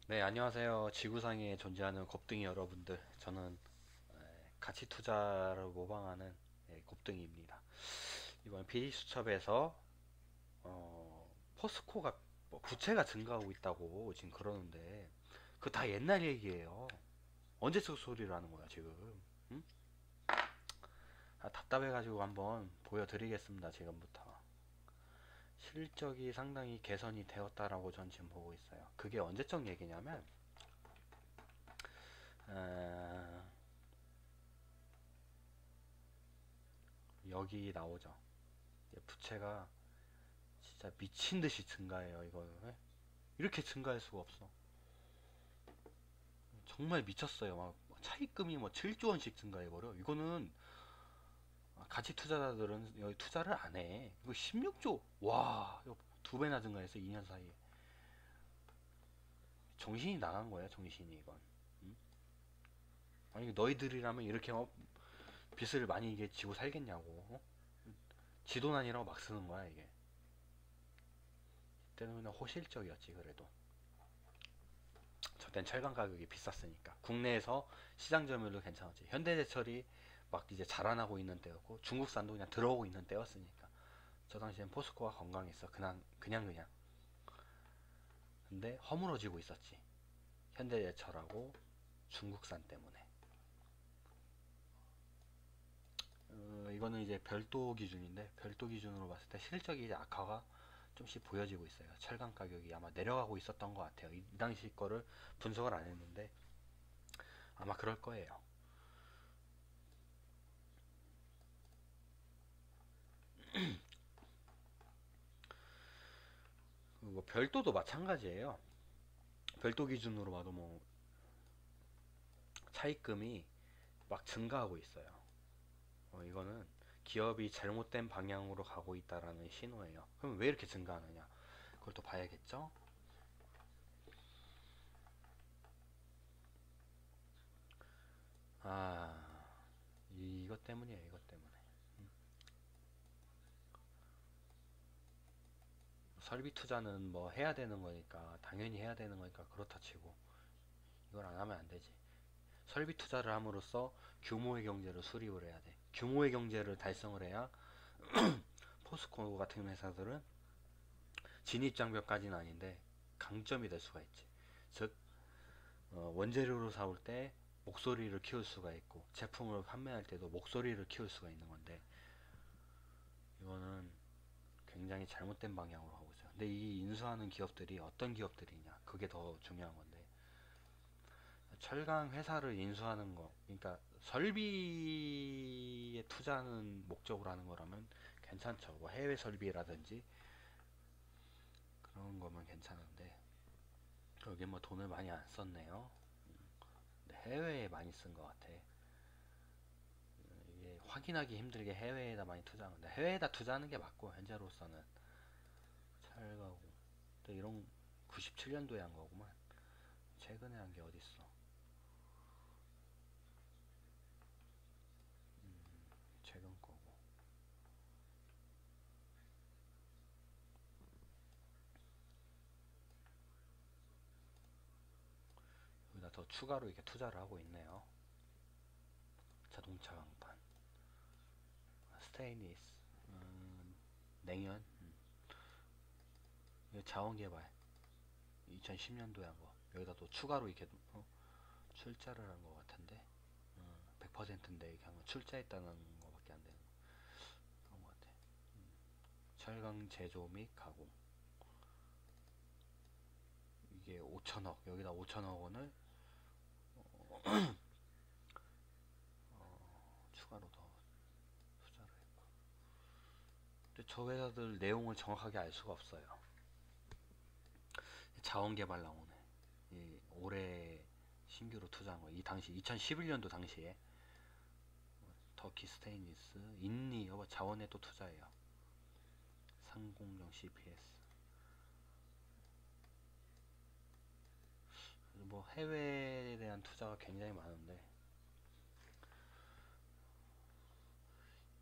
네, 안녕하세요. 지구상에 존재하는 곱등이 여러분들. 저는 가치 투자를 모방하는 곱등이입니다. 이번 비리수첩에서 포스코가 뭐 부채가 증가하고 있다고 지금 그러는데 그거 다 옛날 얘기예요. 언제 적 소리를 하는 거야 지금? 응? 답답해가지고 한번 보여드리겠습니다. 지금부터. 실적이 상당히 개선이 되었다라고 전 지금 보고 있어요. 그게 언제적 얘기냐면 어, 여기 나오죠. 부채가 진짜 미친 듯이 증가해요. 이거 이렇게 증가할 수가 없어. 정말 미쳤어요. 막 차입금이 뭐 7조 원씩 증가해 버려. 이거는 가치 투자자들은 여기 투자를 안 해. 이거 16조. 와, 이거 두 배나 증가해서 2년 사이에. 정신이 나간 거야, 정신이 이건. 응? 아니 너희들이라면 이렇게 빚을 많이 이게 지고 살겠냐고. 지도난이라고 막 쓰는 거야 이게. 그때는 그냥 호실적이었지 그래도. 저땐 철강 가격이 비쌌으니까 국내에서 시장 점유율도 괜찮았지. 현대제철이 막 이제 자라나고 있는 때였고 중국산도 그냥 들어오고 있는 때였으니까 저 당시엔 포스코가 건강했어. 그냥. 근데 허물어지고 있었지. 현대제철하고 중국산 때문에. 이거는 이제 별도 기준인데 별도 기준으로 봤을 때 실적이 이제 악화가 좀씩 보여지고 있어요. 철강 가격이 아마 내려가고 있었던 것 같아요. 이 당시 거를 분석을 안 했는데 아마 그럴 거예요. 뭐 별도도 마찬가지예요. 별도 기준으로 봐도 뭐 차입금이 막 증가하고 있어요. 이거는 기업이 잘못된 방향으로 가고 있다라는 신호예요. 그럼 왜 이렇게 증가하느냐? 그걸 또 봐야겠죠? 아, 이것 때문이에요. 이것 때문에. 설비 투자는 뭐 해야 되는 거니까 당연히 해야 되는 거니까 그렇다 치고 이걸 안 하면 안 되지. 설비 투자를 함으로써 규모의 경제를 수립을 해야 돼. 규모의 경제를 달성을 해야 포스코 같은 회사들은 진입장벽까지는 아닌데 강점이 될 수가 있지. 즉 원재료로 사올 때 목소리를 키울 수가 있고 제품을 판매할 때도 목소리를 키울 수가 있는 건데 이거는 굉장히 잘못된 방향으로 하고 있어요. 근데 이 인수하는 기업들이 어떤 기업들이냐 그게 더 중요한 건데 철강 회사를 인수하는 거 그러니까 설비에 투자하는 목적으로 하는 거라면 괜찮죠. 뭐 해외 설비라든지 그런 거면 괜찮은데 여기 뭐 돈을 많이 안 썼네요. 근데 해외에 많이 쓴 것 같아. 이게 확인하기 힘들게 해외에다 많이 투자하는데 해외에다 투자하는 게 맞고 현재로서는 잘 가고 또 이런 97년도에 한 거구만. 최근에 한 게 어딨어. 최근 거고 여기다 더 추가로 이렇게 투자를 하고 있네요. 자동차 강판, 스테인리스, 냉연, 자원개발 2010년도에 한 거. 여기다 또 추가로 이렇게 출자를 한 거 같은데 100%인데 이렇게 한번 출자했다는 거밖에 안 되는 그런 거 같아. 철강 제조 및 가공 이게 5천억 여기다 5천억 원을 추가로 더 투자를 했고 근데 저 회사들 내용을 정확하게 알 수가 없어요. 자원개발 나오네. 이 올해 신규로 투자한 거. 이 당시 2011년도 당시에 터키 스테인리스, 인리 여봐 자원에 또 투자해요. 상공령 CPS. 뭐 해외에 대한 투자가 굉장히 많은데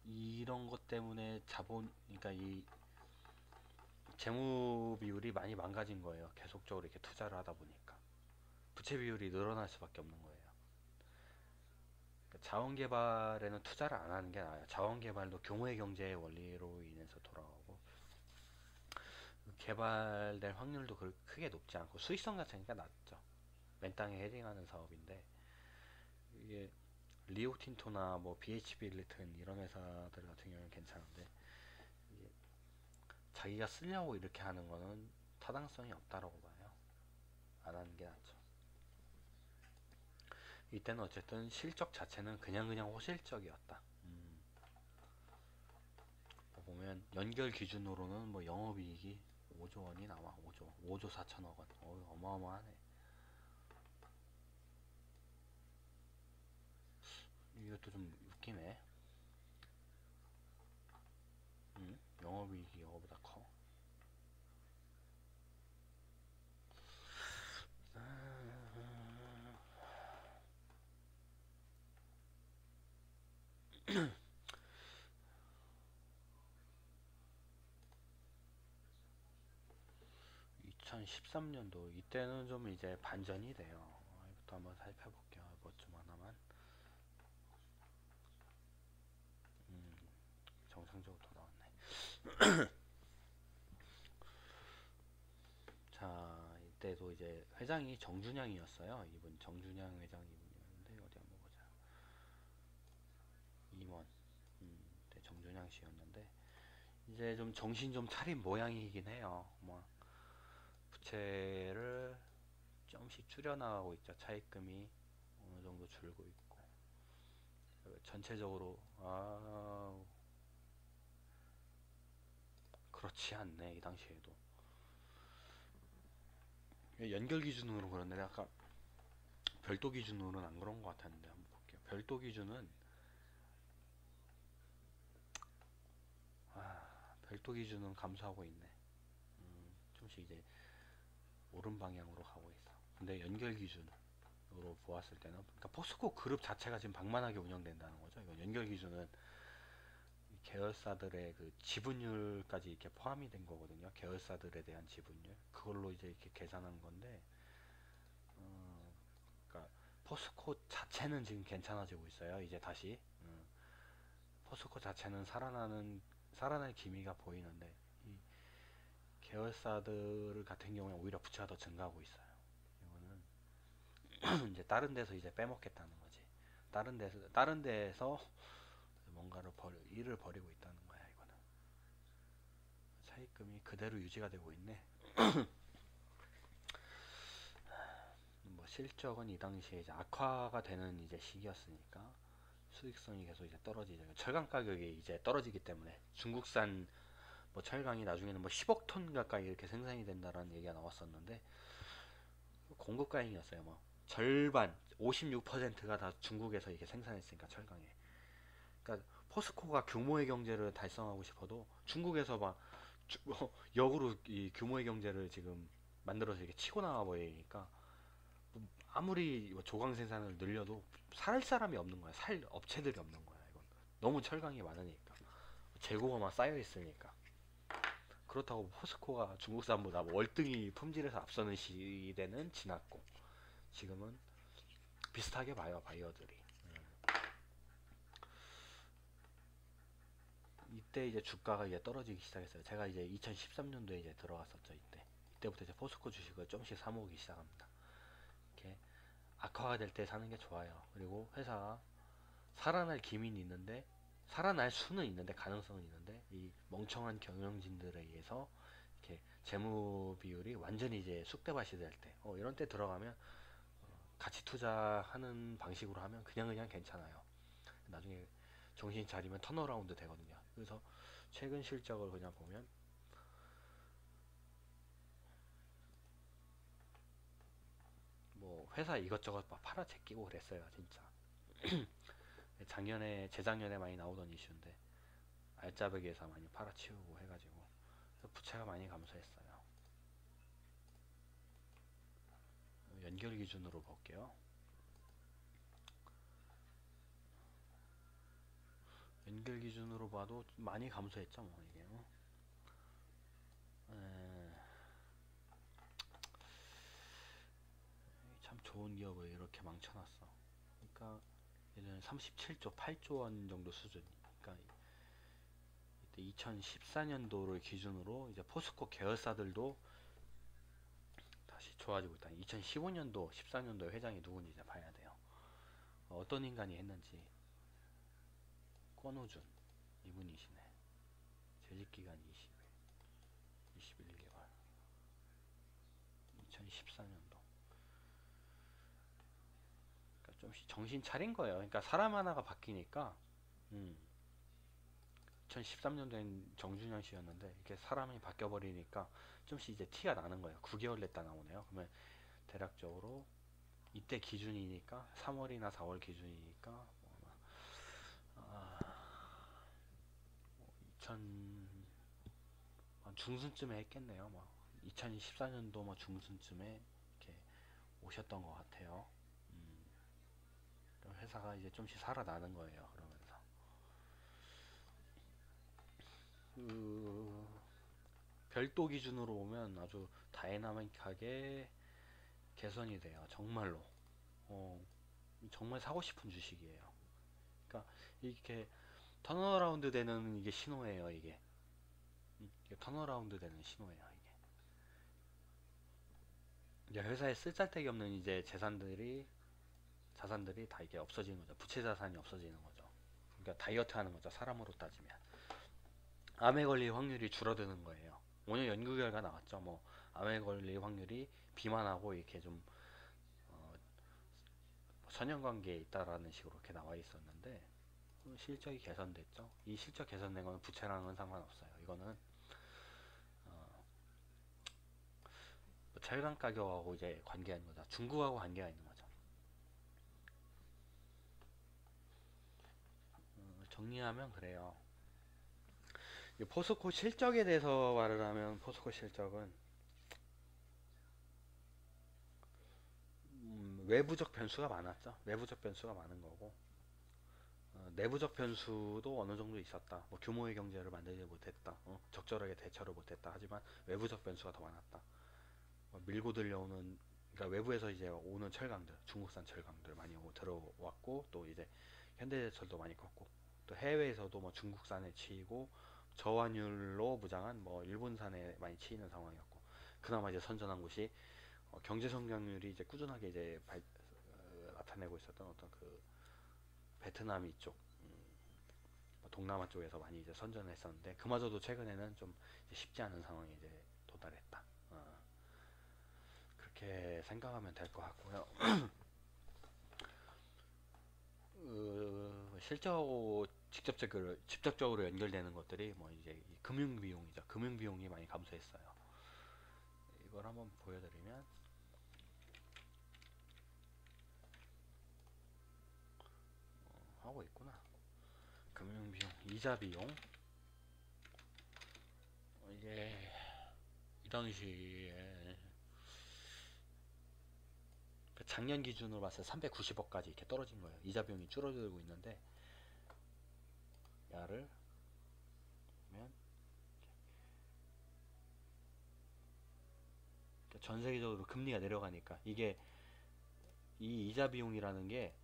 이런 것 때문에 자본 그러니까 이 재무 비율이 많이 망가진 거예요. 계속적으로 이렇게 투자를 하다 보니까. 부채 비율이 늘어날 수밖에 없는 거예요. 그러니까 자원 개발에는 투자를 안 하는 게 나아요. 자원 개발도 규모의 경제의 원리로 인해서 돌아가고 개발될 확률도 크게 높지 않고 수익성 자체가 낮죠. 맨 땅에 헤딩하는 사업인데 이게 리오틴토나 뭐 BHB 일리튼 이런 회사들 같은 경우는 괜찮은데 이게 자기가 쓰려고 이렇게 하는 거는 타당성이 없다라고 봐요. 안 하는 게 낫죠. 이때는 어쨌든 실적 자체는 그냥 호실적이었다. 보면 연결 기준으로는 뭐 영업이익이 5조 원이 나와. 5조 4천억 원. 어마어마하네. 이것도 좀 웃기네. 영업이익이 이거보다 커. 2013년도 이때는 좀 이제 반전이 돼요. 이것도 한번 살펴볼게요. 뭐 좀 하나만. 정상적으로 돌아왔네. 자, 이때도 이제 회장이 정준양이었어요. 이분 정준양 회장 이분이었는데 어디 한번 보자. 임원. 네, 정준양 씨였는데 이제 좀 정신 좀 차린 모양이긴 해요. 뭐 부채를 조금씩 줄여나가고 있죠. 차입금이 어느 정도 줄고 있고 전체적으로 그렇지 않네 이 당시에도 연결 기준으로 그런데 아까 별도 기준으로는 안 그런 것 같았는데 한번 볼게요. 별도 기준은 별도 기준은 감소하고 있네. 좀씩 이제 오른 방향으로 가고 있어. 근데 연결 기준으로 보았을 때는 그러니까 포스코 그룹 자체가 지금 방만하게 운영된다는 거죠. 이건 연결 기준은 계열사들의 그 지분율까지 이렇게 포함이 된 거거든요. 계열사들에 대한 지분율 그걸로 이제 이렇게 계산한 건데, 그러니까 포스코 자체는 지금 괜찮아지고 있어요. 이제 다시 포스코 자체는 살아날 기미가 보이는데 이 계열사들 같은 경우에 오히려 부채가 더 증가하고 있어요. 이거는 이제 다른 데서 이제 빼먹겠다는 거지. 다른 데에서 뭔가를 일을 벌이고 있다는 거야. 이거는 차입금이 그대로 유지가 되고 있네. 뭐 실적은 이 당시에 이제 악화가 되는 이제 시기였으니까 수익성이 계속 이제 떨어지죠. 철강 가격이 이제 떨어지기 때문에 중국산 뭐 철강이 나중에는 뭐 10억 톤 가까이 이렇게 생산이 된다라는 얘기가 나왔었는데 공급가잉이었어요. 뭐 절반 56%가 다 중국에서 이렇게 생산했으니까 철강에. 그러니까 포스코가 규모의 경제를 달성하고 싶어도 중국에서 막 역으로 이 규모의 경제를 지금 만들어서 이렇게 치고 나와 버리니까 아무리 조강 생산을 늘려도 살 사람이 없는 거야. 살 업체들이 없는 거야. 이건 너무 철강이 많으니까 재고가 막 쌓여 있으니까. 그렇다고 포스코가 중국산보다 월등히 품질에서 앞서는 시대는 지났고 지금은 비슷하게 봐요. 바이어들이. 이때 이제 주가가 이제 떨어지기 시작했어요. 제가 이제 2013년도에 이제 들어갔었죠. 이때부터 이제 포스코 주식을 조금씩 사모으기 시작합니다. 이렇게 악화가 될 때 사는 게 좋아요. 그리고 회사가 살아날 기미는 있는데 살아날 수는 있는데 가능성은 있는데 이 멍청한 경영진들에 의해서 이렇게 재무 비율이 완전히 이제 쑥대밭이 될 때, 이런 때 들어가면 가치 투자하는 방식으로 하면 그냥 괜찮아요. 나중에 정신 차리면 턴어라운드 되거든요. 그래서 최근 실적을 그냥 보면 뭐 회사 이것저것 막 팔아제끼고 그랬어요, 진짜. 재작년에 많이 나오던 이슈인데 알짜배기에서 많이 팔아치우고 해가지고 부채가 많이 감소했어요. 연결 기준으로 볼게요. 연결 기준으로 봐도 많이 감소했죠, 뭐 이게. 참 좋은 기업을 이렇게 망쳐놨어. 그러니까 얘는 37조, 8조 원 정도 수준. 그러니까 이때 2014년도를 기준으로 이제 포스코 계열사들도 다시 좋아지고 있다. 2015년도, 14년도 회장이 누군지 이제 봐야 돼요. 어떤 인간이 했는지. 권우준 이분이시네. 재직기간 20일, 21개월. 2014년도. 그러니까 좀 정신 차린 거예요. 그러니까 사람 하나가 바뀌니까 2013년도엔 정준영 씨였는데 이렇게 사람이 바뀌어 버리니까 좀씩 이제 티가 나는 거예요. 9개월 냈다 나오네요. 그러면 대략적으로 이때 기준이니까 3월이나 4월 기준이니까 아, 2000 중순쯤에 했겠네요. 뭐 2014년도 뭐 중순쯤에 이렇게 오셨던 것 같아요. 음, 회사가 이제 좀씩 살아나는 거예요. 그러면서 그 별도 기준으로 보면 아주 다이나믹하게 개선이 돼요. 정말로. 어, 정말 사고 싶은 주식이에요. 그러니까 이렇게 턴어라운드 되는 이게 신호예요. 이게 턴어라운드 되는 신호예요. 이제 회사에 쓸데기 없는 이제 자산들이 다 이게 없어지는 거죠. 부채 자산이 없어지는 거죠. 그러니까 다이어트 하는 거죠. 사람으로 따지면. 암에 걸릴 확률이 줄어드는 거예요. 오늘 연구 결과 나왔죠. 뭐 암에 걸릴 확률이 비만하고 이렇게 좀 어, 선형관계에 있다라는 식으로 이렇게 나와 있었는데 실적이 개선됐죠. 이 실적 개선된 거는 부채랑은 상관없어요. 이거는 뭐 철강 가격하고 이제 관계가 있는 거죠. 중국하고 관계가 있는 거죠. 정리하면 그래요. 포스코 실적에 대해서 말을 하면 포스코 실적은 외부적 변수가 많았죠. 외부적 변수가 많은 거고 내부적 변수도 어느 정도 있었다. 뭐 규모의 경제를 만들지 못했다. 적절하게 대처를 못했다. 하지만 외부적 변수가 더 많았다. 밀고 들려오는 그러니까 외부에서 이제 오는 철강들, 중국산 철강들 많이 들어왔고 또 이제 현대제철도 많이 컸고 또 해외에서도 뭐 중국산에 치이고 저환율로 무장한 뭐 일본산에 많이 치이는 상황이었고 그나마 이제 선전한 곳이 경제 성장률이 이제 꾸준하게 이제 나타내고 있었던 어떤 그 베트남 이쪽 동남아 쪽에서 많이 이제 선전했었는데 그마저도 최근에는 좀 쉽지 않은 상황에 이제 도달했다. 그렇게 생각하면 될 것 같고요. 실제하고 직접적으로 연결되는 것들이 뭐 이제 금융 비용이죠. 금융 비용이 많이 감소했어요. 이걸 한번 보여드리면 하고 있구나. 금융 비용, 이자 비용 이게 이 당시에 작년 기준으로 봤을 때 390억까지 이렇게 떨어진 거예요. 이자 비용이 줄어들고 있는데 야를 보면 전 세계적으로 금리가 내려가니까 이게 이 이자 비용이라는 게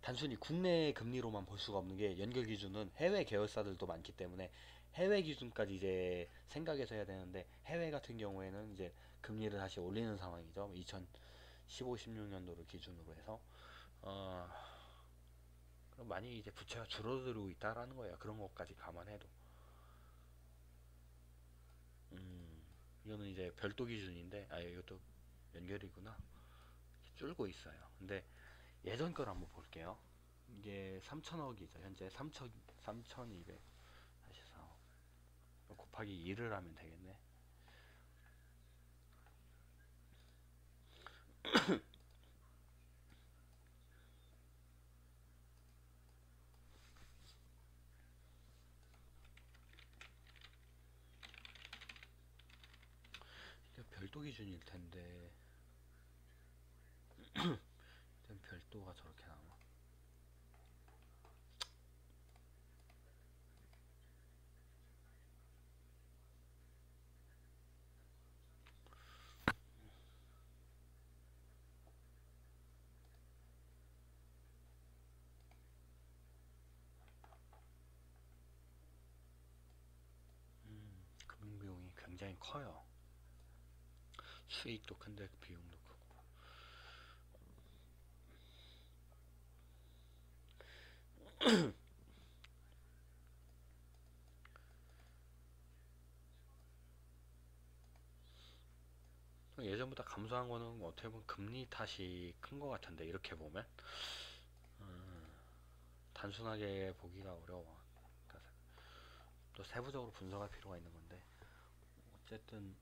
단순히 국내 금리로만 볼 수가 없는 게 연결 기준은 해외 계열사들도 많기 때문에 해외 기준까지 이제 생각해서 해야 되는데 해외 같은 경우에는 이제 금리를 다시 올리는 상황이죠. 2015, 16년도를 기준으로 해서 어, 그럼 많이 이제 부채가 줄어들고 있다라는 거예요. 그런 것까지 감안해도 이거는 이제 별도 기준인데 이것도 연결이구나. 줄고 있어요. 근데 예전 걸 한번 볼게요. 이게 3천억이죠. 현재 3,200 다시 4억 곱하기 2를 하면 되겠네. 이게 별도 기준일 텐데 별도가 저렇게 나와. 굉장히 커요. 수익도 큰데 비용도 크고. 예전보다 감소한 거는 어떻게 보면 금리 탓이 큰 것 같은데, 이렇게 보면 단순하게 보기가 어려워. 그러니까 또 세부적으로 분석할 필요가 있는 건데, 어쨌든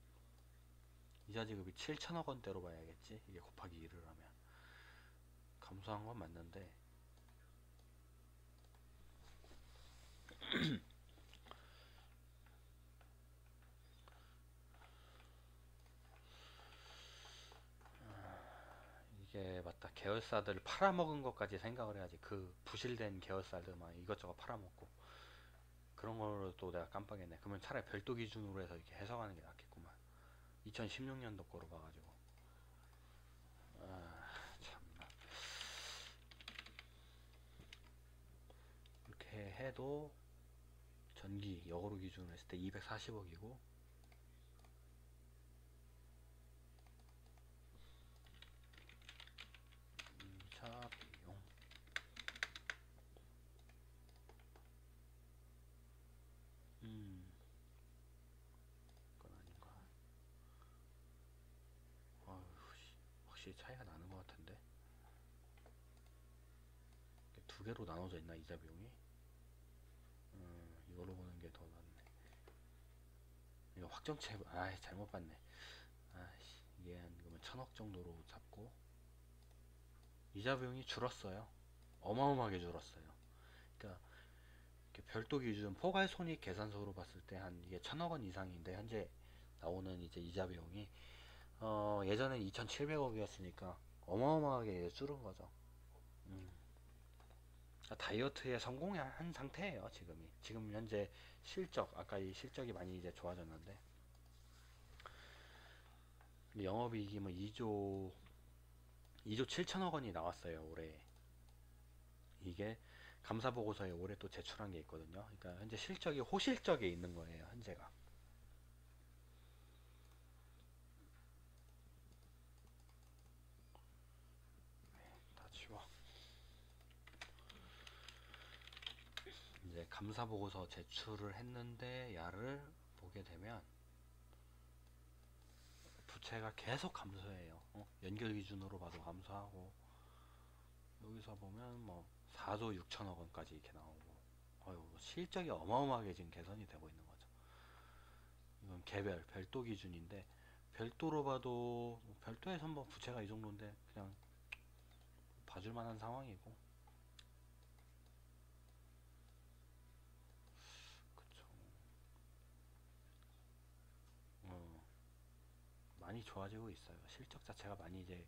이자 지급이 7천억 원대로 봐야겠지. 이게 곱하기 2를 하면 감소한 건 맞는데, 이게 맞다. 계열사들 팔아먹은 것까지 생각을 해야지. 그 부실된 계열사들 막 이것저것 팔아먹고 그런 걸로 또 내가 깜빡했네. 그러면 차라리 별도 기준으로 해서 이렇게 해석하는 게 낫겠구만. 2016년도 거로 봐가지고. 아, 참나. 이렇게 해도 전기 역으로 기준으로 했을 때 240억이고, 2차 비용. 그건 아닌가. 어휴, 확실히 차이가 나는 것 같은데. 두 개로 나눠져 있나, 이자 비용이? 이걸로 보는 게 더 낫네. 이거 확정체, 잘못 봤네. 아이씨, 이게 한 그러면 1,000억 정도로 잡고, 이자 비용이 줄었어요. 어마어마하게 줄었어요. 그러니까 별도 기준 포괄 손익 계산서로 봤을 때 한 이게 1,000억 원 이상인데, 현재 나오는 이제 이자 비용이 예전엔 2,700억이었으니까 어마어마하게 줄은 거죠. 음. 다이어트에 성공한 상태예요, 지금이. 지금 현재 실적, 아까 이 실적이 많이 이제 좋아졌는데, 영업이익이 뭐 2조 7천억 원이 나왔어요, 올해. 이게 감사보고서에 올해 또 제출한 게 있거든요. 그러니까 현재 실적이 호실적에 있는 거예요, 현재가. 다 치워. 이제 감사보고서 제출을 했는데, 야를 보게 되면 부채가 계속 감소해요. 연결 기준으로 봐도 감소하고, 여기서 보면 뭐 4조 6천억 원까지 이렇게 나오고, 실적이 어마어마하게 지금 개선이 되고 있는 거죠. 이건 개별 별도 기준인데, 별도로 봐도 별도에선 뭐 부채가 이 정도인데 그냥 봐줄 만한 상황이고. 그쵸. 어, 많이 좋아지고 있어요. 실적 자체가 많이 이제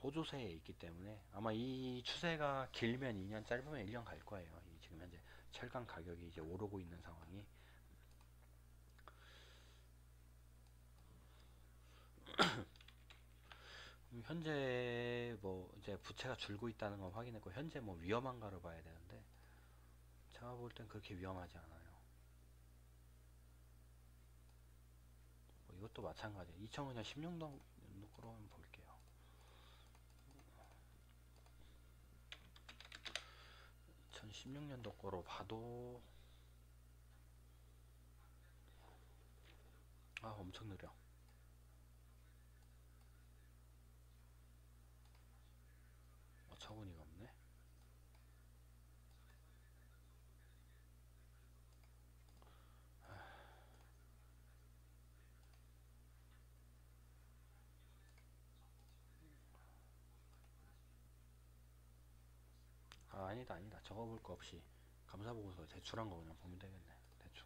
호조세에 있기 때문에 아마 이 추세가 길면 2년, 짧으면 1년 갈 거예요. 지금 현재 철강 가격이 이제 오르고 있는 상황이. 현재 뭐 이제 부채가 줄고 있다는 건 확인했고, 현재 뭐 위험한가를 봐야 되는데, 제가 볼 땐 그렇게 위험하지 않아요. 뭐 이것도 마찬가지. 2000년 16년도 거로 한번 볼게요. 2016년도 거로 봐도 엄청 느려. 어처구니가 없네. 아니다 아니다. 적어볼 거 없이 감사보고서 제출한 거 그냥 보면 되겠네. 대충.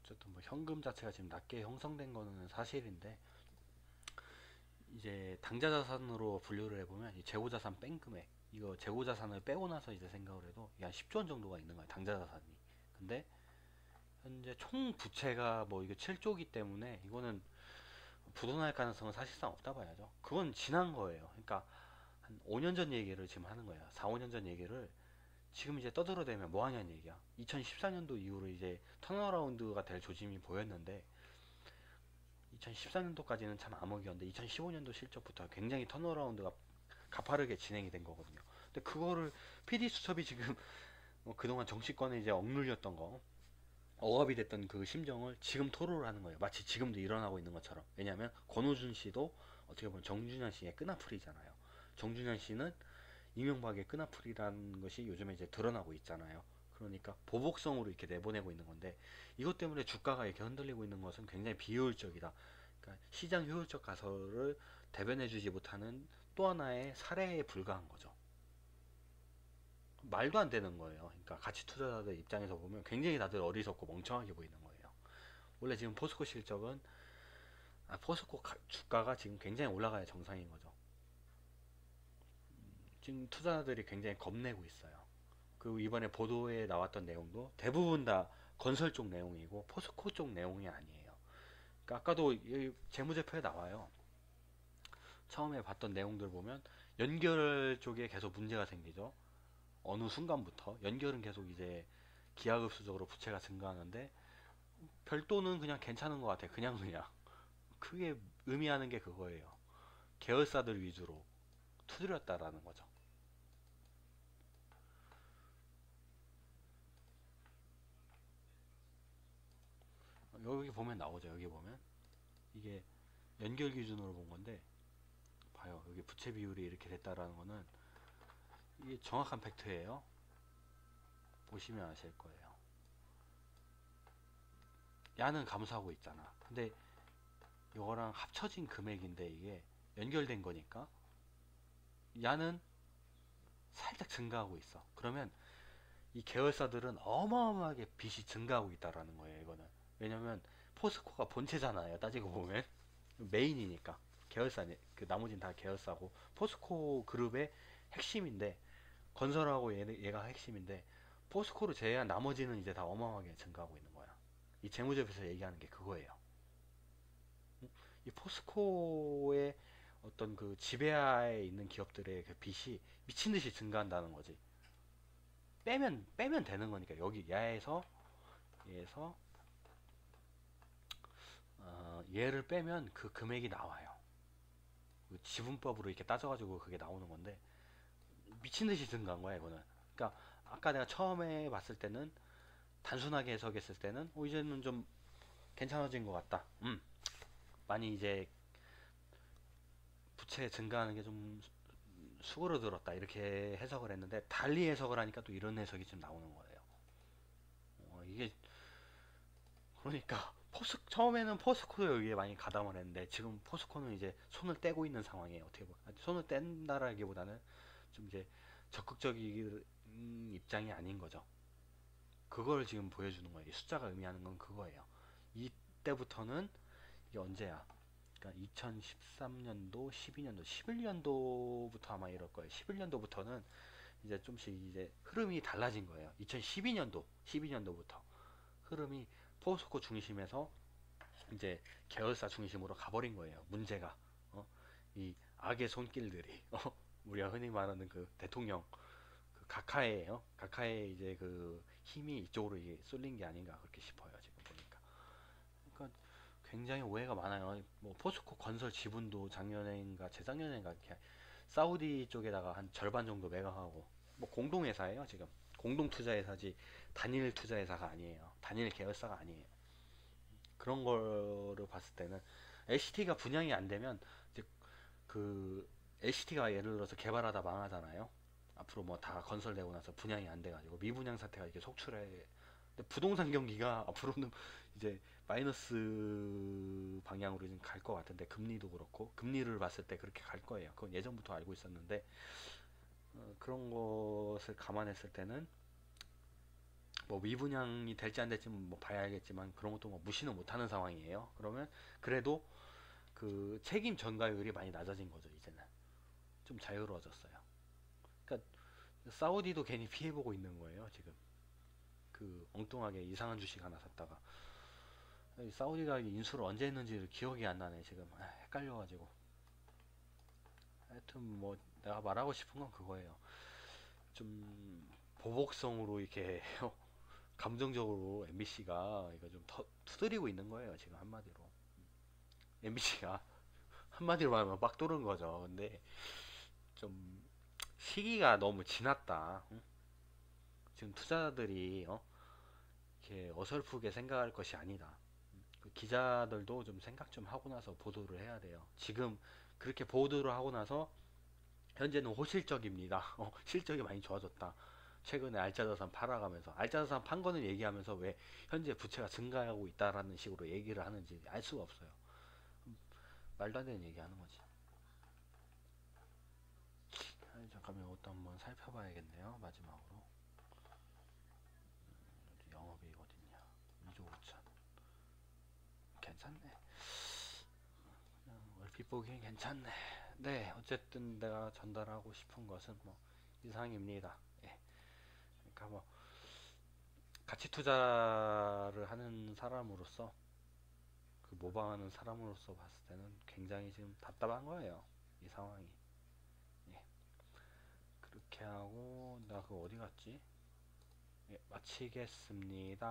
어쨌든 뭐 현금 자체가 지금 낮게 형성된 거는 사실인데, 이제 당좌 자산으로 분류를 해보면 이 재고 자산 뺀 금액, 이거 재고 자산을 빼고 나서 이제 생각을 해도 이게 한 10조 원 정도가 있는 거예요, 당좌 자산이. 근데 현재 총 부채가 뭐 이게 7조기 때문에 이거는 부도날 가능성은 사실상 없다 봐야죠. 그건 지난 거예요. 그러니까 한 5년 전 얘기를 지금 하는 거야. 4, 5년 전 얘기를 지금 이제 떠들어대면 뭐 하냐는 얘기야. 2014년도 이후로 이제 턴어라운드가 될 조짐이 보였는데 2014년도까지는 참 암흑이었는데 2015년도 실적부터 굉장히 턴어라운드가 가파르게 진행이 된 거거든요. 근데 그거를 PD 수첩이 지금 그동안 정치권에 이제 억눌렸던 거, 억압이 됐던 그 심정을 지금 토로를 하는 거예요. 마치 지금도 일어나고 있는 것처럼. 왜냐하면 권오준 씨도 어떻게 보면 정준현 씨의 끈앞풀이잖아요. 정준현 씨는 이명박의 끈앞풀이라는 것이 요즘에 이제 드러나고 있잖아요. 그러니까 보복성으로 이렇게 내보내고 있는 건데 이것 때문에 주가가 이렇게 흔들리고 있는 것은 굉장히 비효율적이다. 그러니까 시장 효율적 가설을 대변해주지 못하는 또 하나의 사례에 불과한 거죠. 말도 안 되는 거예요. 그러니까 가치 투자자들 입장에서 보면 굉장히 다들 어리석고 멍청하게 보이는 거예요. 원래 지금 포스코 실적은 포스코 주가가 지금 굉장히 올라가야 정상인 거죠. 지금 투자자들이 굉장히 겁내고 있어요. 그리고 이번에 보도에 나왔던 내용도 대부분 다 건설 쪽 내용이고 포스코 쪽 내용이 아니에요. 그러니까 아까도 재무제표에 나와요. 처음에 봤던 내용들 보면 연결 쪽에 계속 문제가 생기죠. 어느 순간부터 연결은 계속 이제 기하급수적으로 부채가 증가하는데 별도는 그냥 괜찮은 것 같아. 그냥 크게 의미하는 게 그거예요. 계열사들 위주로 두드렸다라는 거죠. 여기 보면 나오죠. 여기 보면 이게 연결 기준으로 본 건데 봐요. 여기 부채 비율이 이렇게 됐다라는 거는 이게 정확한 팩트예요. 보시면 아실 거예요. 야는 감소하고 있잖아. 근데 이거랑 합쳐진 금액인데 이게 연결된 거니까 야는 살짝 증가하고 있어. 그러면 이 계열사들은 어마어마하게 빚이 증가하고 있다라는 거예요. 이거는 왜냐면 포스코가 본체잖아요. 따지고 보면 메인이니까 계열사 그 나머지는 다 계열사고 포스코 그룹의 핵심인데 건설하고 얘가 핵심인데 포스코를 제외한 나머지는 이제 다 어마어마하게 증가하고 있는 거야. 이 재무제표에서 얘기하는 게 그거예요. 이 포스코의 어떤 그 지배하에 있는 기업들의 그 빚이 미친 듯이 증가한다는 거지. 빼면 되는 거니까 여기 얘에서 얘를 빼면 그 금액이 나와요. 그 지분법으로 이렇게 따져가지고 그게 나오는 건데 미친 듯이 증가한 거야 이거는. 그러니까 아까 내가 처음에 봤을 때는 단순하게 해석했을 때는 이제는 좀 괜찮아진 것 같다. 많이 이제 부채 증가하는 게 좀 수그러들었다 이렇게 해석을 했는데 달리 해석을 하니까 또 이런 해석이 좀 나오는 거예요. 이게 그러니까 처음에는 포스코도 여기에 많이 가담을 했는데 지금 포스코는 이제 손을 떼고 있는 상황이에요. 어떻게 보면 손을 뗀다라기보다는 좀 이제 적극적인 입장이 아닌 거죠. 그걸 지금 보여주는 거예요. 이 숫자가 의미하는 건 그거예요. 이때부터는 이게 언제야? 그러니까 2013년도, 12년도, 11년도부터 아마 이럴 거예요. 11년도부터는 이제 좀씩 이제 흐름이 달라진 거예요. 2012년도, 12년도부터 흐름이 포스코 중심에서 이제 계열사 중심으로 가버린 거예요. 문제가 이 악의 손길들이 우리가 흔히 말하는 그 대통령 그 각하의요. 각하의 이제 그 힘이 이쪽으로 이게 쏠린 게 아닌가 그렇게 싶어요. 지금 보니까. 그러니까 굉장히 오해가 많아요. 뭐 포스코 건설 지분도 작년인가 재작년인가 이렇게 사우디 쪽에다가 한 절반 정도 매각하고 뭐 공동회사예요 지금. 공동 투자회사지 단일 투자회사가 아니에요. 단일 계열사가 아니에요. 그런 거를 봤을 때는 LCT가 분양이 안 되면 이제 그 LCT가 예를 들어서 개발하다 망하잖아요. 앞으로 뭐 다 건설되고 나서 분양이 안 돼가지고 미분양 사태가 이렇게 속출해. 근데 부동산 경기가 앞으로는 이제 마이너스 방향으로 좀 갈 것 같은데 금리도 그렇고 금리를 봤을 때 그렇게 갈 거예요. 그건 예전부터 알고 있었는데 그런 것을 감안했을 때는 뭐 미분양이 될지 안 될지 뭐 봐야 알겠지만 그런 것도 뭐 무시는 못하는 상황이에요. 그러면 그래도 그 책임 전가율이 많이 낮아진 거죠. 이제는 좀 자유로워졌어요. 그러니까 사우디도 괜히 피해보고 있는 거예요. 지금 그 엉뚱하게 이상한 주식 하나 샀다가 사우디가 인수를 언제 했는지 기억이 안 나네 지금. 헷갈려가지고. 하여튼 뭐 내가 말하고 싶은 건 그거예요. 좀 보복성으로 이렇게 감정적으로 MBC가 이거 좀 두드리고 있는 거예요 지금 한마디로. MBC가 한마디로 말하면 빡 도는 거죠. 근데 좀 시기가 너무 지났다. 응? 지금 투자자들이 이렇게 어설프게 생각할 것이 아니다. 그 기자들도 좀 생각 좀 하고 나서 보도를 해야 돼요. 지금 그렇게 보도를 하고 나서 현재는 호실적입니다. 실적이 많이 좋아졌다. 최근에 알짜자산 팔아가면서 알짜자산 판 거는 얘기하면서 왜 현재 부채가 증가하고 있다라는 식으로 얘기를 하는지 알 수가 없어요. 말도 안 되는 얘기하는 거지. 잠깐만 이것도 한번 살펴봐야겠네요. 마지막으로 영업이익 어딨냐? 2조 5천. 괜찮네. 얼핏 보기엔 괜찮네. 네, 어쨌든 내가 전달하고 싶은 것은 뭐 이상입니다. 예. 그러니까 뭐 가치 투자를 하는 사람으로서 그 모방하는 사람으로서 봤을 때는 굉장히 지금 답답한 거예요. 이 상황이. 예. 그렇게 하고 나 그거 어디 갔지? 예, 마치겠습니다.